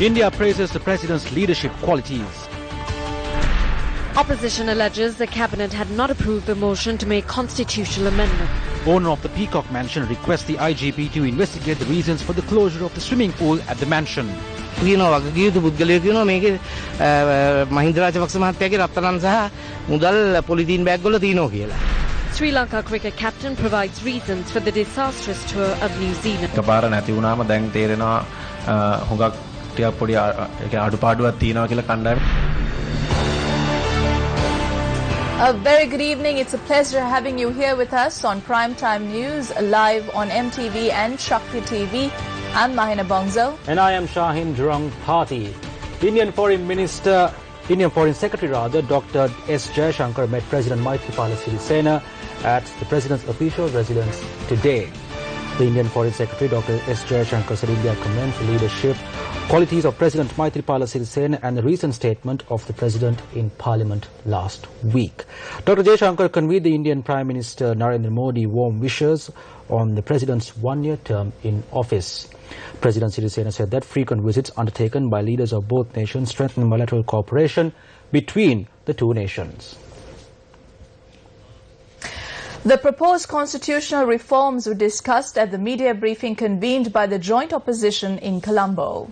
India praises the president's leadership qualities. Opposition alleges the cabinet had not approved the motion to make constitutional amendment. Owner of the Peacock Mansion requests the IGP to investigate the reasons for the closure of the swimming pool at the mansion. Sri Lanka cricket captain provides reasons for the disastrous tour of New Zealand. A very good evening. It's a pleasure having you here with us on Primetime News, live on MTV and Shakti TV. I'm Mahina Bongzo. And I am Shahin Durang Party. Indian Foreign Secretary Dr. S. Jayashankar met President Maithripala Sirisena at the President's official residence today. The Indian Foreign Secretary Dr. S. Jayashankar said India commends the leadership qualities of President Maithripala Sirisena and the recent statement of the President in Parliament last week. Dr. Jayashankar conveyed the Indian Prime Minister Narendra Modi warm wishes on the President's one-year term in office. President Sirisena said that frequent visits undertaken by leaders of both nations strengthen bilateral cooperation between the two nations. The proposed constitutional reforms were discussed at the media briefing convened by the joint opposition in Colombo.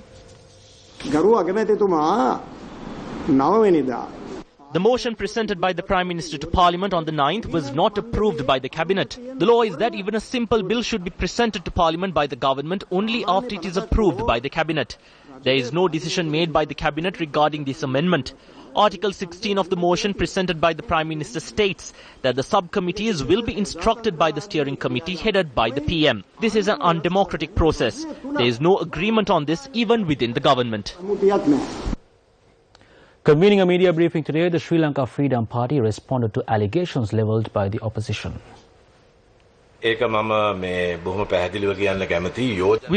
The motion presented by the Prime Minister to Parliament on the 9th was not approved by the Cabinet. The law is that even a simple bill should be presented to Parliament by the government only after it is approved by the Cabinet. There is no decision made by the Cabinet regarding this amendment. Article 16 of the motion presented by the Prime Minister states that the subcommittees will be instructed by the steering committee headed by the PM. This is an undemocratic process. There is no agreement on this even within the government. Convening a media briefing today, the Sri Lanka Freedom Party responded to allegations levelled by the opposition. We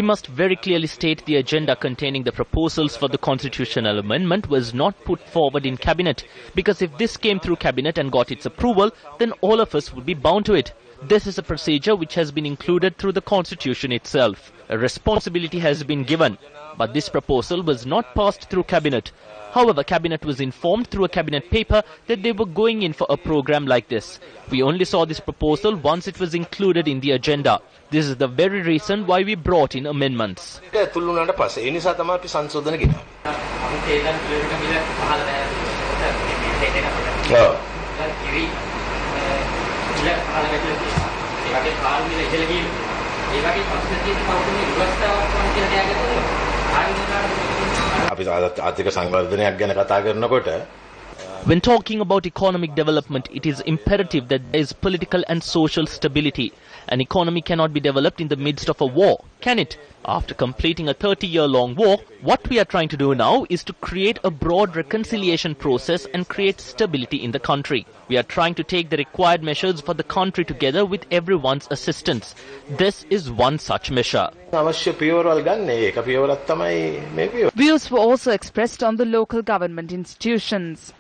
must very clearly state the agenda containing the proposals for the constitutional amendment was not put forward in Cabinet, because if this came through Cabinet and got its approval, then all of us would be bound to it. This is a procedure which has been included through the Constitution itself. A responsibility has been given, but this proposal was not passed through Cabinet. However, Cabinet was informed through a Cabinet paper that they were going in for a program like this. We only saw this proposal once it was included in the agenda. This is the very reason why we brought in amendments. When talking about economic development, it is imperative that there is political and social stability. An economy cannot be developed in the midst of a war, can it? After completing a 30-year-long war, what we are trying to do now is to create a broad reconciliation process and create stability in the country. We are trying to take the required measures for the country together with everyone's assistance. This is one such measure. Views were also expressed on the local government institutions.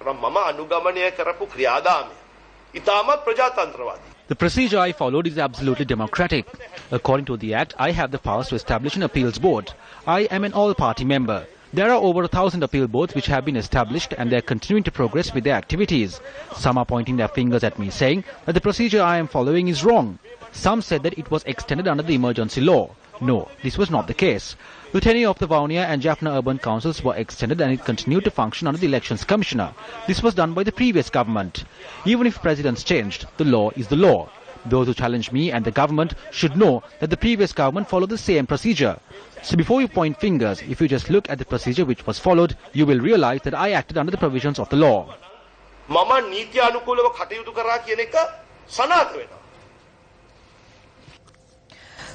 The procedure I followed is absolutely democratic. According to the Act, I have the powers to establish an appeals board. I am an all-party member. There are over 1,000 appeal boards which have been established and they are continuing to progress with their activities. Some are pointing their fingers at me saying that the procedure I am following is wrong. Some said that it was extended under the emergency law. No, this was not the case. The tenure of the Vaunia and Jaffna urban councils were extended and it continued to function under the Elections Commissioner. This was done by the previous government. Even if presidents changed, the law is the law. Those who challenge me and the government should know that the previous government followed the same procedure. So before you point fingers, if you just look at the procedure which was followed, you will realize that I acted under the provisions of the law.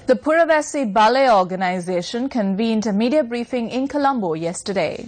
The Puravasi Ballet organization convened a media briefing in Colombo yesterday.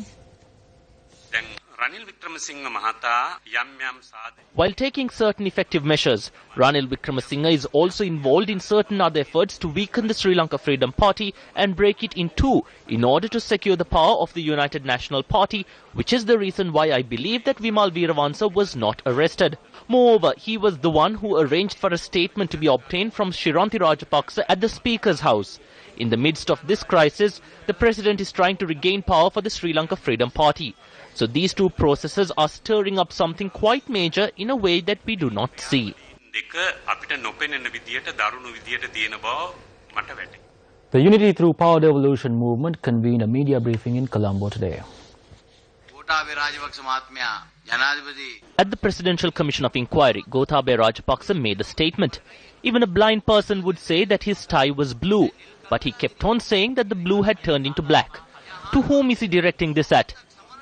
While taking certain effective measures, Ranil Wickremesinghe is also involved in certain other efforts to weaken the Sri Lanka Freedom Party and break it in two in order to secure the power of the United National Party, which is the reason why I believe that Vimal Weerawansa was not arrested. Moreover, he was the one who arranged for a statement to be obtained from Shiranti Rajapaksa at the Speaker's house. In the midst of this crisis, the president is trying to regain power for the Sri Lanka Freedom Party. So these two processes are stirring up something quite major in a way that we do not see. The Unity Through Power Devolution movement convened a media briefing in Colombo today. At the Presidential Commission of Inquiry, Gotabaya Rajapaksa made a statement. Even a blind person would say that his tie was blue, but he kept on saying that the blue had turned into black. To whom is he directing this at?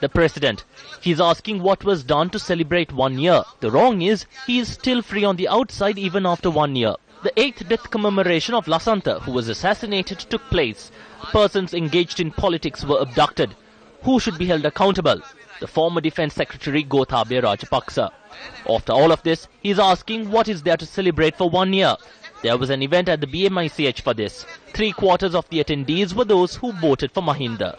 The president. He is asking what was done to celebrate 1 year. The wrong is, he is still free on the outside even after 1 year. The 8th death commemoration of Lasantha, who was assassinated, took place. Persons engaged in politics were abducted. Who should be held accountable? The former Defence Secretary Gotabaya Rajapaksa. After all of this, he is asking what is there to celebrate for 1 year. There was an event at the BMICH for this. 3/4 of the attendees were those who voted for Mahinda.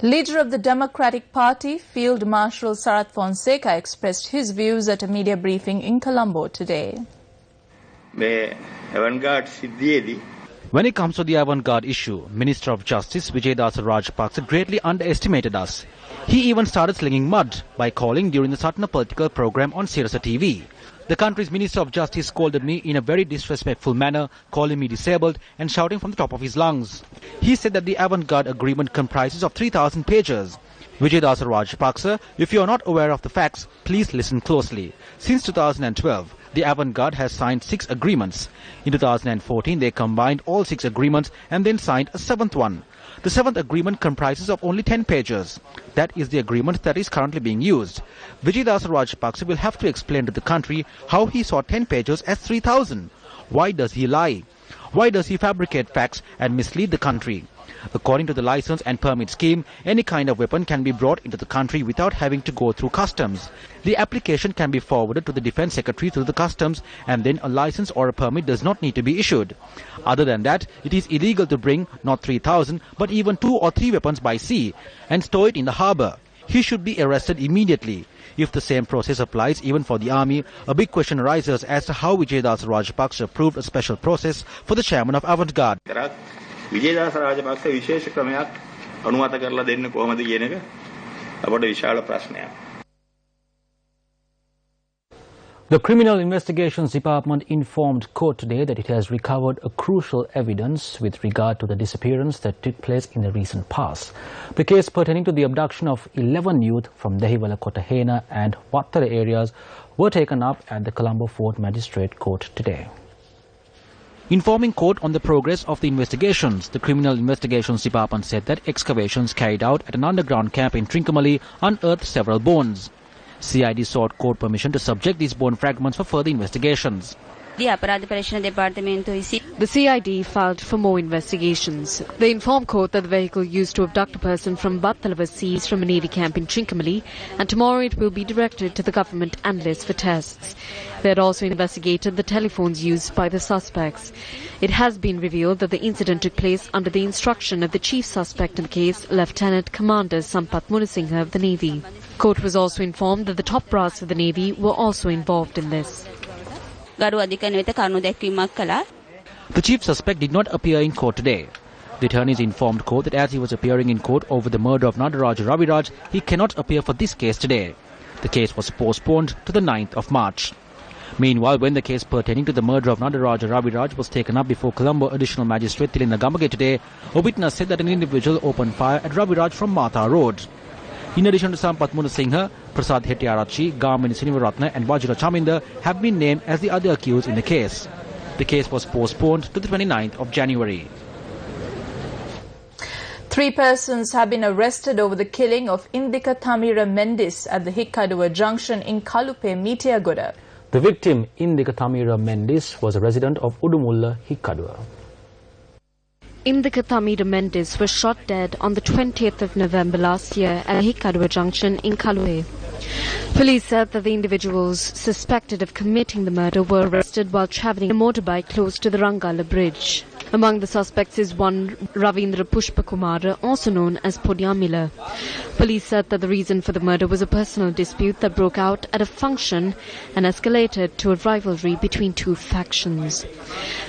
Leader of the Democratic Party, Field Marshal Sarath Fonseca, expressed his views at a media briefing in Colombo today. When it comes to the avant-garde issue, Minister of Justice Vijayadasa Rajapaksa greatly underestimated us. He even started slinging mud by calling during the Satna political program on Sirasa TV. The country's Minister of Justice scolded me in a very disrespectful manner, calling me disabled and shouting from the top of his lungs. He said that the avant-garde agreement comprises of 3,000 pages. Vijayadasa Rajapaksa, if you are not aware of the facts, please listen closely. Since 2012, the avant-garde has signed 6 agreements. In 2014, they combined all 6 agreements and then signed a 7th one. The 7th agreement comprises of only 10 pages. That is the agreement that is currently being used. Vijayadasa Rajapaksa will have to explain to the country how he saw 10 pages as 3,000. Why does he lie? Why does he fabricate facts and mislead the country? According to the license and permit scheme, any kind of weapon can be brought into the country without having to go through customs. The application can be forwarded to the Defence Secretary through the customs, and then a license or a permit does not need to be issued. Other than that, it is illegal to bring not 3,000 but even 2 or 3 weapons by sea and store it in the harbour. He should be arrested immediately. If the same process applies even for the army, a big question arises as to how Vijayadasa Rajapaksa approved a special process for the chairman of avant-garde. Wijeyadasa Rajapaksa විශේෂ ක්‍රමයක් අනුමත කරලා දෙන්න කොහොමද කියන එක අපට විශාල ප්‍රශ්නයක්. The Criminal Investigations Department informed court today that it has recovered a crucial evidence with regard to the disappearance that took place in the recent past. The case pertaining to the abduction of 11 youth from Dehiwala, Kotahena and Wattara areas were taken up at the Colombo Fort Magistrate Court today. Informing court on the progress of the investigations, the Criminal Investigations Department said that excavations carried out at an underground camp in Trincomalee unearthed several bones. CID sought court permission to subject these bone fragments for further investigations. The CID filed for more investigations. They informed court that the vehicle used to abduct a person from Battala was seized from a Navy camp in Trincomalee, and tomorrow it will be directed to the government analysts for tests. They had also investigated the telephones used by the suspects. It has been revealed that the incident took place under the instruction of the chief suspect in the case, Lieutenant Commander Sampath Munasinghe of the Navy. Court was also informed that the top brass of the Navy were also involved in this. The chief suspect did not appear in court today. The attorneys informed court that as he was appearing in court over the murder of Nadaraj Raviraj, he cannot appear for this case today. The case was postponed to the 9th of March. Meanwhile, when the case pertaining to the murder of Nadaraj Raviraj was taken up before Colombo Additional Magistrate Tilina Gamage today, a witness said that an individual opened fire at Raviraj from Mata Road. In addition to Sampath Munasinghe, Prasad Hettiarachchi, Gamini Sinivaratna and Vajra Chaminda have been named as the other accused in the case. The case was postponed to the 29th of January. 3 persons have been arrested over the killing of Indika Thamira Mendis at the Hikkadua junction in Kalupe, Mitiagoda. The victim, Indika Thamira Mendis, was a resident of Udumulla, Hikkadua. Indika Thamira Mendis was shot dead on the 20th of November last year at Hikkadua junction in Kalupe. Police said that the individuals suspected of committing the murder were arrested while travelling a motorbike close to the Rangala bridge. Among the suspects is one Ravindra Pushpakumara, also known as Podyamila. Police said that the reason for the murder was a personal dispute that broke out at a function and escalated to a rivalry between two factions.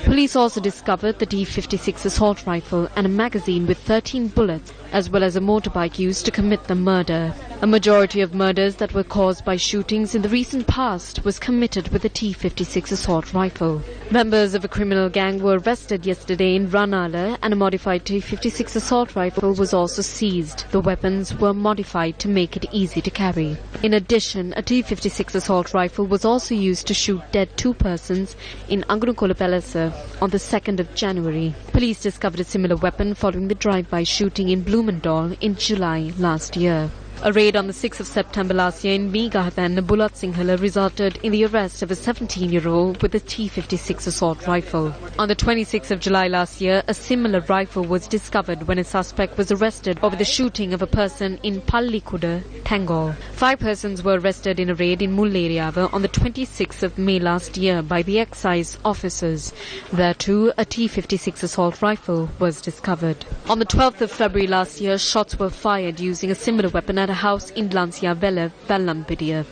Police also discovered the T56 assault rifle and a magazine with 13 bullets, as well as a motorbike used to commit the murder. A majority of murders that were caused by shootings in the recent past was committed with a T56 assault rifle. Members of a criminal gang were arrested yesterday in Ranala and a modified T56 assault rifle was also seized. The weapons were modified to make it easy to carry. In addition, a T56 assault rifle was also used to shoot dead two persons in Angunukola Palasa on the 2nd of January. Police discovered a similar weapon following the drive-by shooting in Bloomendal in July last year. A raid on the 6th of September last year in Meegahathan, Bulat Sinhala, resulted in the arrest of a 17-year-old with a T56 assault rifle. On the 26th of July last year, a similar rifle was discovered when a suspect was arrested over the shooting of a person in Pallikuda, Tangol. 5 persons were arrested in a raid in Mulleriava on the 26th of May last year by the excise officers. There too, a T56 assault rifle was discovered. On the 12th of February last year, shots were fired using a similar weapon at a house in Lansia Vella, Vallampidia.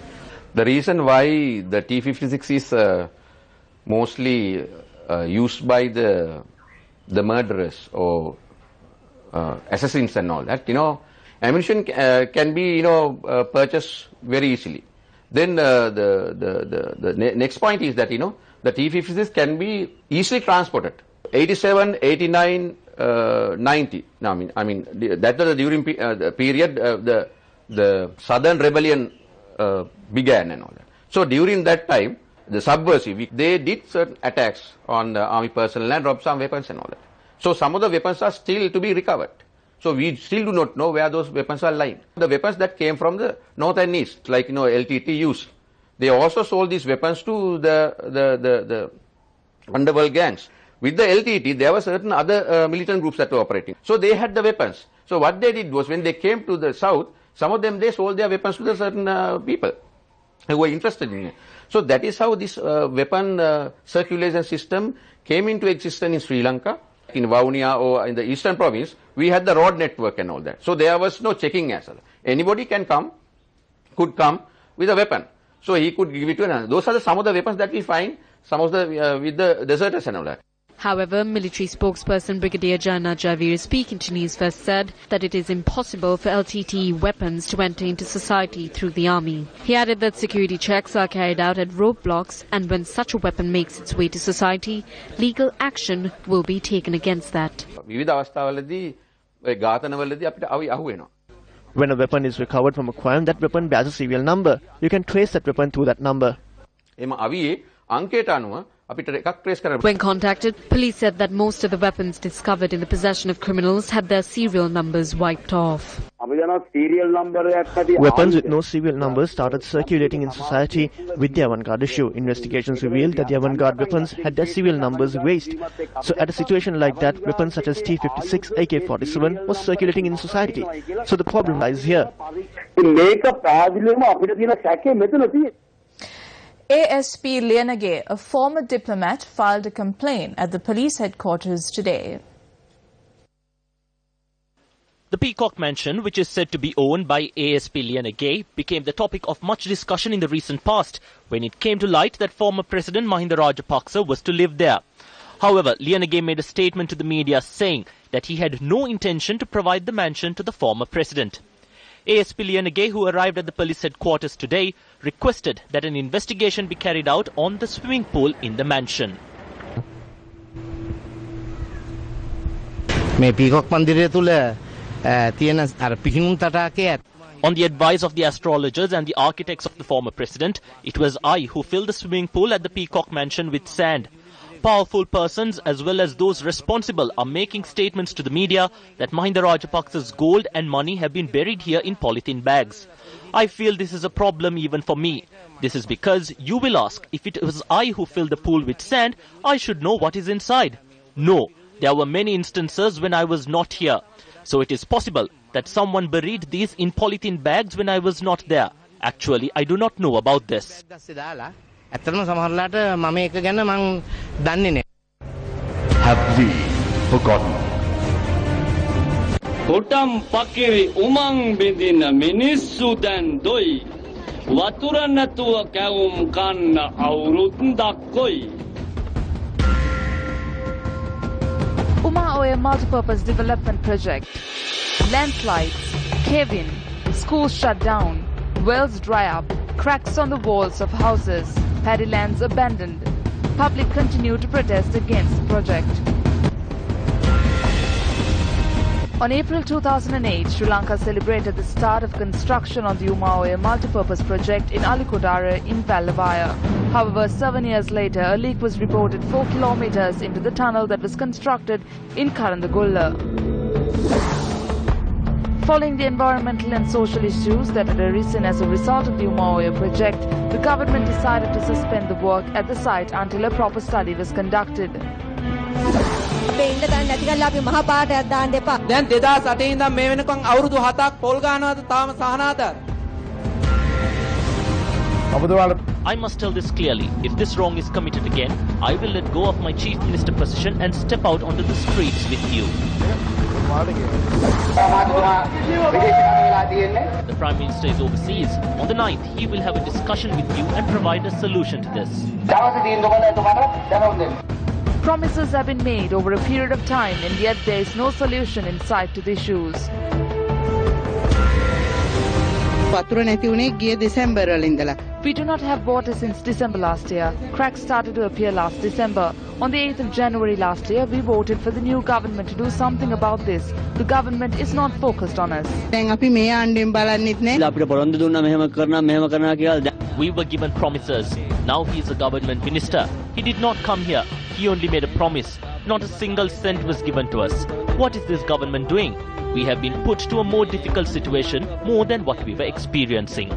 The reason why the T56 is mostly used by the murderers or assassins and all that, ammunition can be, purchased very easily. Then the next point is that, the T56 can be easily transported. 87, 89, 90. Now, I mean, that was during the period the Southern Rebellion began and all that. So during that time, the subversive, they did certain attacks on the army personnel and robbed some weapons and all that. So some of the weapons are still to be recovered. So we still do not know where those weapons are lying. The weapons that came from the north and east, like LTT used, they also sold these weapons to the underworld gangs. With the LTT, there were certain other militant groups that were operating. So they had the weapons. So what they did was, when they came to the south, some of them, they sold their weapons to the certain people who were interested in it. So that is how this weapon circulation system came into existence in Sri Lanka. In Vaunia or in the eastern province, we had the road network and all that. So there was no checking as well. Anybody could come with a weapon. So he could give it to another. Those are some of the weapons that we find, some of the with the deserters and all that. However, military spokesperson Brigadier Jana Javir, speaking to Newsfirst, said that it is impossible for LTTE weapons to enter into society through the army. He added that security checks are carried out at roadblocks, and when such a weapon makes its way to society, legal action will be taken against that. When a weapon is recovered from a crime, that weapon bears a serial number. You can trace that weapon through that number. When contacted, police said that most of the weapons discovered in the possession of criminals had their serial numbers wiped off. Weapons with no serial numbers started circulating in society with the avant-garde issue. Investigations revealed that the avant-garde weapons had their serial numbers erased. So at a situation like that, weapons such as T56, AK-47 was circulating in society. So the problem lies here. ASP Lianage, a former diplomat, filed a complaint at the police headquarters today. The Peacock Mansion, which is said to be owned by ASP Lianage, became the topic of much discussion in the recent past when it came to light that former President Mahinda Rajapaksa was to live there. However, Lianage made a statement to the media saying that he had no intention to provide the mansion to the former president. ASP Lianage, who arrived at the police headquarters today, requested that an investigation be carried out on the swimming pool in the mansion. මේ පීකොක් මන්දිරය තුල තියෙන අර පිහිනුම් තටාකයේ On the advice of the astrologers and the architects of the former president, it was I who filled the swimming pool at the Peacock Mansion with sand. Powerful persons as well as those responsible are making statements to the media that Mahinda Rajapaksa's gold and money have been buried here in polythene bags. I feel this is a problem even for me. This is because you will ask, if it was I who filled the pool with sand, I should know what is inside. No, there were many instances when I was not here. So it is possible that someone buried these in polythene bags when I was not there. Actually, I do not know about this. ඇත්තටම සමහරලාට මම එක ගැන මං දන්නේ නැහැ. Have we forgotten. Hotam pakiri umang bidin minissu dan doi watura natuwa kaum kanna awurundak koi. Umaoya multipurpose development project. Landslides, cave-in, schools shut down, wells dry up, cracks on the walls of houses, paddy lands abandoned. Public continue to protest against the project. On April 2008, Sri Lanka celebrated the start of construction on the Umaoya multipurpose project in Alikodara in Vallavaya. However, 7 years later, a leak was reported 4 kilometers into the tunnel that was constructed in Karandagulla. Following the environmental and social issues that had arisen as a result of the Umaoya project, the government decided to suspend the work at the site until a proper study was conducted. දැන් 2008 ඉඳන් මේ වෙනකන් අවුරුදු 7ක් පොල් ගන්නවද තාම සහනාධාර. I must tell this clearly. If this wrong is committed again, I will let go of my chief minister position and step out onto the streets with you. The Prime Minister is overseas. On the 9th, he will have a discussion with you and provide a solution to this. Promises have been made over a period of time, and yet there is no solution in sight to the issues. We do not have water since December last year. Cracks started to appear last December. On the 8th of January last year, we voted for the new government to do something about this. The government is not focused on us. We were given promises. Now he is a government minister. He did not come here. He only made a promise. Not a single cent was given to us. What is this government doing? We have been put to a more difficult situation, more than what we were experiencing.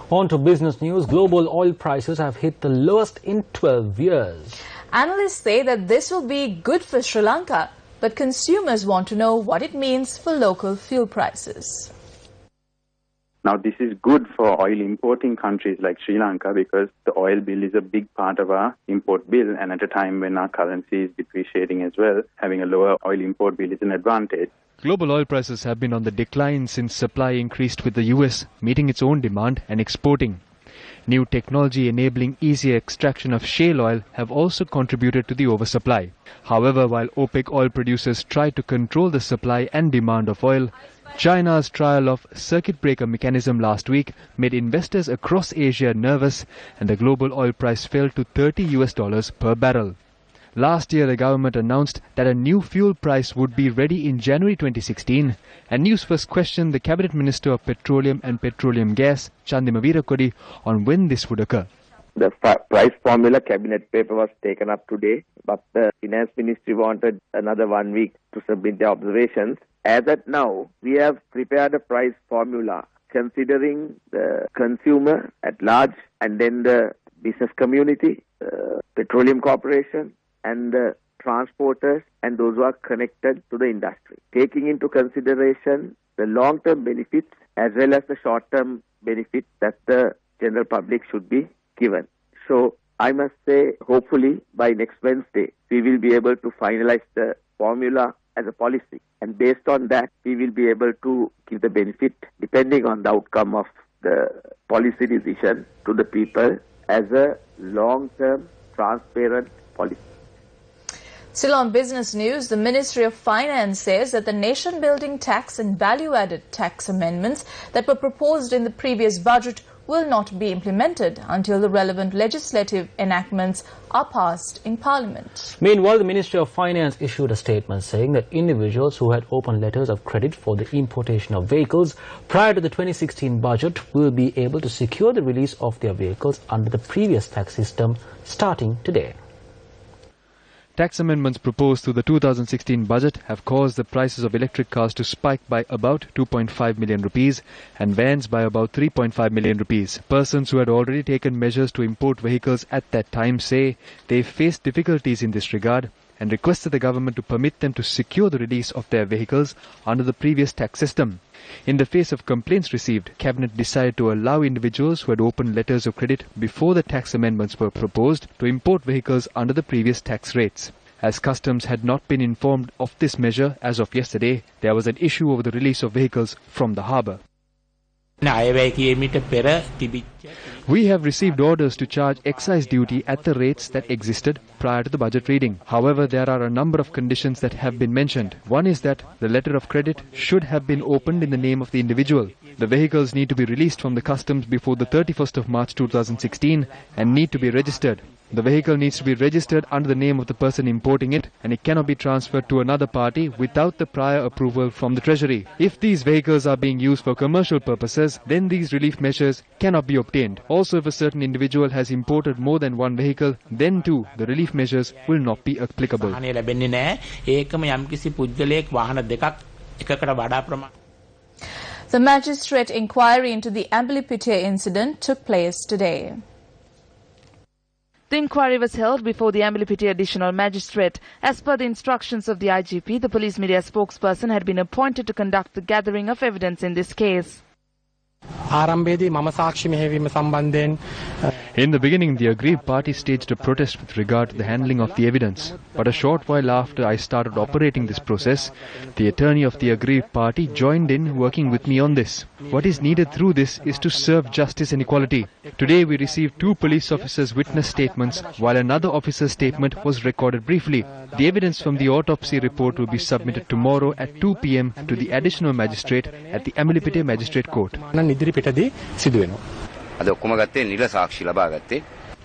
On to business news. Global oil prices have hit the lowest in 12 years. Analysts say that this will be good for Sri Lanka, but consumers want to know what it means for local fuel prices. Now, this is good for oil importing countries like Sri Lanka because the oil bill is a big part of our import bill, and at a time when our currency is depreciating as well, having a lower oil import bill is an advantage. Global oil prices have been on the decline since supply increased with the US meeting its own demand and exporting. New technology enabling easier extraction of shale oil have also contributed to the oversupply. However, while OPEC oil producers try to control the supply and demand of oil, China's trial of circuit breaker mechanism last week made investors across Asia nervous, and the global oil price fell to $30 per barrel. Last year, the government announced that a new fuel price would be ready in January 2016, and Newsfirst questioned the Cabinet Minister of Petroleum and Petroleum Gas, Chandima Veerakodi, on when this would occur. The price formula cabinet paper was taken up today, but the Finance Ministry wanted another 1 week to submit their observations. As at now, we have prepared a price formula considering the consumer at large and then the business community, petroleum corporation and the transporters and those who are connected to the industry, taking into consideration the long-term benefits as well as the short-term benefits that the general public should be given. So I must say, hopefully by next Wednesday, we will be able to finalize the formula as a policy. And based on that, we will be able to give the benefit, depending on the outcome of the policy decision, to the people as a long-term, transparent policy. Still on business news, the Ministry of Finance says that the nation-building tax and value-added tax amendments that were proposed in the previous budget will not be implemented until the relevant legislative enactments are passed in Parliament. Meanwhile, the Ministry of Finance issued a statement saying that individuals who had opened letters of credit for the importation of vehicles prior to the 2016 budget will be able to secure the release of their vehicles under the previous tax system starting today. Tax amendments proposed to the 2016 budget have caused the prices of electric cars to spike by about 2.5 million rupees and vans by about 3.5 million rupees. Persons who had already taken measures to import vehicles at that time say they faced difficulties in this regard and requested the government to permit them to secure the release of their vehicles under the previous tax system. In the face of complaints received, Cabinet decided to allow individuals who had opened letters of credit before the tax amendments were proposed to import vehicles under the previous tax rates. As Customs had not been informed of this measure as of yesterday, there was an issue over the release of vehicles from the harbour. We have received orders to charge excise duty at the rates that existed prior to the budget reading. However, there are a number of conditions that have been mentioned. One is that the letter of credit should have been opened in the name of the individual. The vehicles need to be released from the customs before the 31st of March 2016 and need to be registered. The vehicle needs to be registered under the name of the person importing it, and it cannot be transferred to another party without the prior approval from the Treasury. If these vehicles are being used for commercial purposes, then these relief measures cannot be obtained. Also, if a certain individual has imported more than one vehicle, then too the relief measures will not be applicable. The magistrate inquiry into the Ambalipitiya incident took place today. The inquiry was held before the Ambalipitiya Additional Magistrate. As per the instructions of the IGP, the police media spokesperson had been appointed to conduct the gathering of evidence in this case. In the beginning, the aggrieved party staged a protest with regard to the handling of the evidence. But a short while after I started operating this process, the attorney of the aggrieved party joined in working with me on this. What is needed through this is to serve justice and equality. Today we received 2 police officers' witness statements, while another officer's statement was recorded briefly. The evidence from the autopsy report will be submitted tomorrow at 2 p.m. to the additional magistrate at the Ambalipitiya Magistrate Court.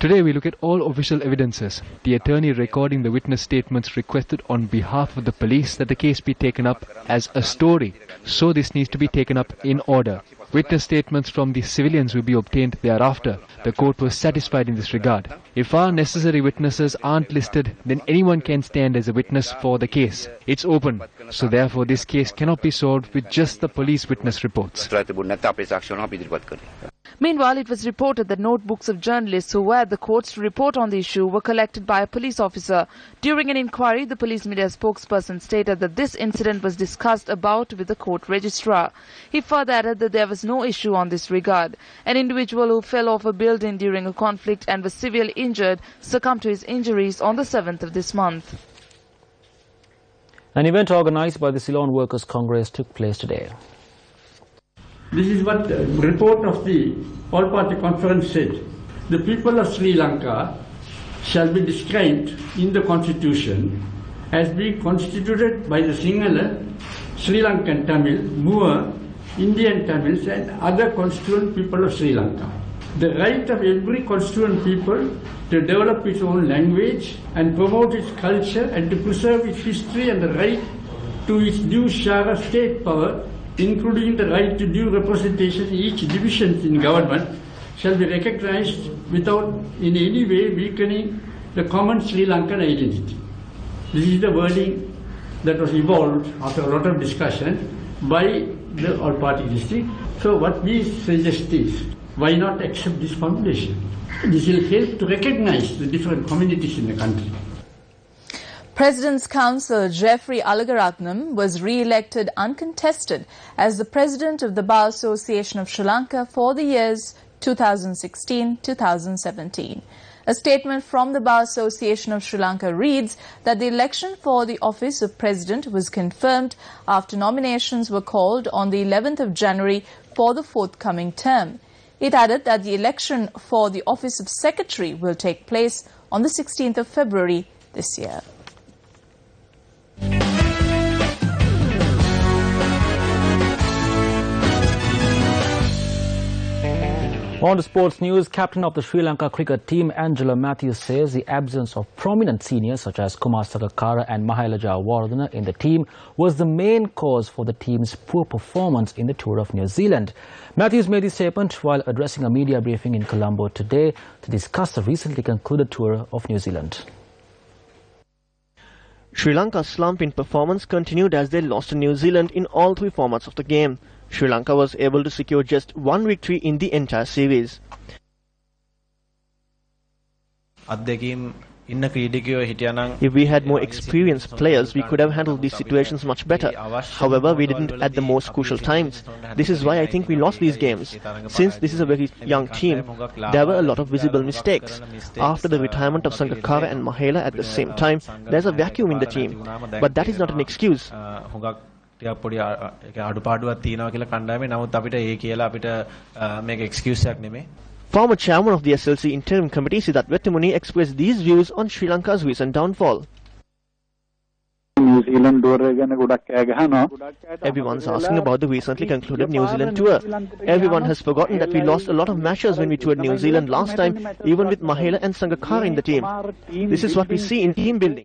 Today we look at all official evidences. The attorney recording the witness statements requested on behalf of the police that the case be taken up as a story. So this needs to be taken up in order. Witness statements from the civilians will be obtained thereafter. The court was satisfied in this regard. If our necessary witnesses aren't listed, then anyone can stand as a witness for the case. It's open. So therefore this case cannot be solved with just the police witness reports. Meanwhile, it was reported that notebooks of journalists who were at the courts to report on the issue were collected by a police officer. During an inquiry, the police media spokesperson stated that this incident was discussed about with the court registrar. He further added that there was no issue on this regard. An individual who fell off a building during a conflict and was severely injured succumbed to his injuries on the 7th of this month. An event organized by the Ceylon Workers' Congress took place today. This is what the report of the All-Party Conference said. The people of Sri Lanka shall be described in the Constitution as being constituted by the Sinhala, Sri Lankan Tamil, Moor, Indian Tamils and other constituent people of Sri Lanka. The right of every constituent people to develop its own language and promote its culture and to preserve its history and the right to its due share of state power, including the right to due representation in each division in government, shall be recognized without in any way weakening the common Sri Lankan identity. This is the wording that was evolved after a lot of discussion by the all-party district. So what we suggest is, why not accept this formulation? This will help to recognize the different communities in the country. President's Counsel Jeffrey Alagaratnam was re-elected uncontested as the President of the Bar Association of Sri Lanka for the years 2016-2017. A statement from the Bar Association of Sri Lanka reads that the election for the office of President was confirmed after nominations were called on the 11th of January for the forthcoming term. It added that the election for the office of Secretary will take place on the 16th of February this year. On to sports news, captain of the Sri Lanka cricket team Angela Matthews says the absence of prominent seniors such as Kumar Sangakkara and Mahalaja Wardana in the team was the main cause for the team's poor performance in the tour of New Zealand. Matthews made this statement while addressing a media briefing in Colombo today to discuss the recently concluded tour of New Zealand. Sri Lanka's slump in performance continued as they lost to New Zealand in all 3 formats of the game. Sri Lanka was able to secure just 1 victory in the entire series. If we had more experienced players, we could have handled these situations much better. However, we didn't at the most crucial times. This is why I think we lost these games. Since this is a very young team, there were a lot of visible mistakes. After the retirement of Sangakkara and Mahela at the same time, there's a vacuum in the team. But that is not an excuse. Former chairman of the SLC Interim Committee, Siddharth Vettimuni, expressed these views on Sri Lanka's recent downfall. Everyone's asking about the recently concluded New Zealand tour. Everyone has forgotten that we lost a lot of matches when we toured New Zealand last time, even with Mahela and Sangakkara in the team. This is what we see in team building.